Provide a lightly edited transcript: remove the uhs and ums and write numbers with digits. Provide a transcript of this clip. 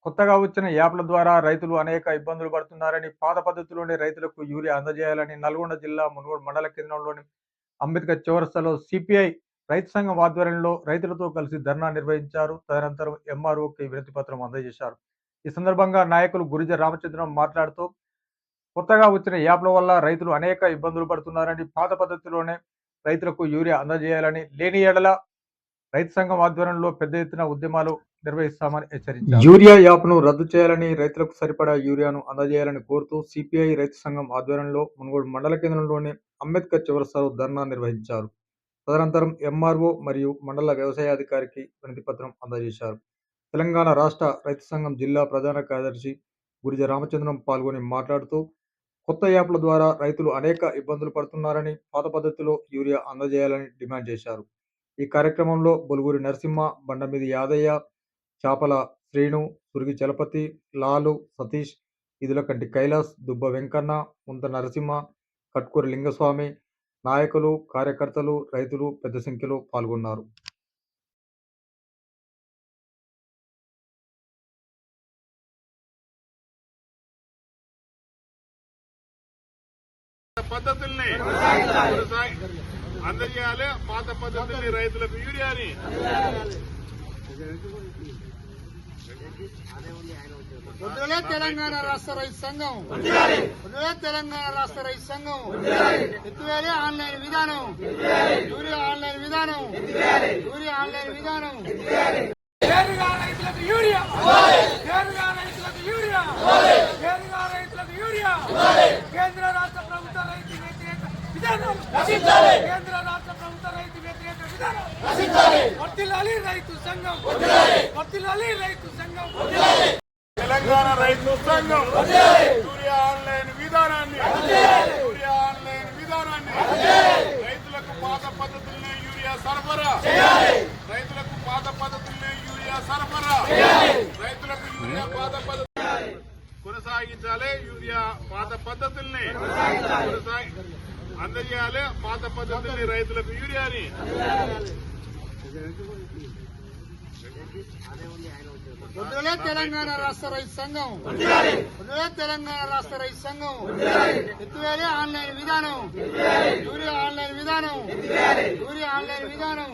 కొత్తగా వచ్చిన యాప్ల ద్వారా రైతులు అనేక ఇబ్బందులు పడుతున్నారని, పాత పద్ధతిలోనే రైతులకు యూరియా అందజేయాలని నల్గొండ జిల్లా మునుగోడు మండల కేంద్రంలోని అంబేద్కర్ చౌరస్తాలో సిపిఐ రైతు సంఘం ఆధ్వర్యంలో రైతులతో కలిసి ధర్నా నిర్వహించారు. తదనంతరం ఎంఆర్ఓకి వినతి పత్రం అందజేశారు. ఈ సందర్భంగా నాయకులు గురిజ రామచంద్రం మాట్లాడుతూ, కొత్తగా వచ్చిన యాప్ల వల్ల రైతులు అనేక ఇబ్బందులు పడుతున్నారని, పాత పద్ధతిలోనే రైతులకు యూరియా అందజేయాలని, లేని ఎడల రైతు సంఘం ఆధ్వర్యంలో పెద్ద ఎత్తున ఉద్యమాలు నిర్వహిస్తామని హెచ్చరించారు. యూరియా యాప్ను రద్దు చేయాలని, రైతులకు సరిపడా యూరియాను అందజేయాలని కోరుతూ సిపిఐ రైతు సంఘం ఆధ్వర్యంలో మునుగోడు మండల కేంద్రంలోని అంబేద్కర్ చౌరస్తాలో ధర్నా నిర్వహించారు. తదనంతరం ఎంఆర్ఓ మరియు మండల వ్యవసాయాధికారికి వినతి పత్రం అందజేశారు. తెలంగాణ రాష్ట్ర రైతు సంఘం జిల్లా ప్రధాన కార్యదర్శి గురిజ రామచంద్రం పాల్గొని మాట్లాడుతూ, కొత్త యాప్ల ద్వారా రైతులు అనేక ఇబ్బందులు పడుతున్నారని, పాత పద్ధతిలో యూరియా అందజేయాలని డిమాండ్ చేశారు. ఈ కార్యక్రమంలో బొలుగురి నరసింహ, బండమీది యాదయ్య, చాపల శ్రీను, సురిగి చలపతి, లాలు, సతీష్, ఇదులకంటి కైలాస్, దుబ్బ వెంకన్న, ముంత నరసింహ, కట్కూరి లింగస్వామి, నాయకులు, కార్యకర్తలు, రైతులు పెద్ద సంఖ్యలో పాల్గొన్నారు. పద్ధతుల్ని అందజేయాలి. పాత పద్ధతుల్ని రైతులకు యూరియాని వదిలే తెలంగాణ రాష్ట్ర రైతు సంఘం, వదిలే తెలంగాణ రాష్ట్ర రైతు సంఘం, ఎత్తువేలే ఆన్లైన్ విధానం, యూరియా ఆన్లైన్ విధానం, యూరియా ఆన్లైన్ విధానం. నేరుగా రైతులకు యూరియా, నేరుగా రైతులకు యూరియా, నేరుగా రైతులకు యూరియా. కేంద్ర రాష్ట్ర ప్రభుత్వ రైతు వ్యతిరేక విధానం రక్షించాలి, కేంద్ర రాష్ట్ర ప్రభుత్వ రైతు వ్యతిరేక విధానం రక్షించాలి. వర్ధిల్లాలి రైతు సంఘం, వర్ధిల్లాలి రైతు సంఘం. తెలంగాణ రైతు సంఘం యూరియా ఆన్లైన్ విధానాన్ని, యూరియా ఆన్లైన్ విధానాన్ని రైతులకు పాత పద్ధతుల్ని యూరియా సరఫరా, రైతులకు పాత పద్ధతుల్ని యూరియా సరఫరా, రైతులకు యూరియా పాత పద్ధతి కొనసాగించాలి. యూరియా పాత పద్ధతుల్ని అందజేయాలి. పాత పద్ధతుల్ని రైతులకు యూరియాని వదిలే తెలంగాణ రాష్ట్ర రైతు సంఘం, వదిలే తెలంగాణ రాష్ట్ర రైతు సంఘం, ఎత్తువేలే ఆన్లైన్ విధానం, యూరియా ఆన్లైన్ విధానం, యూరియా ఆన్లైన్ విధానం.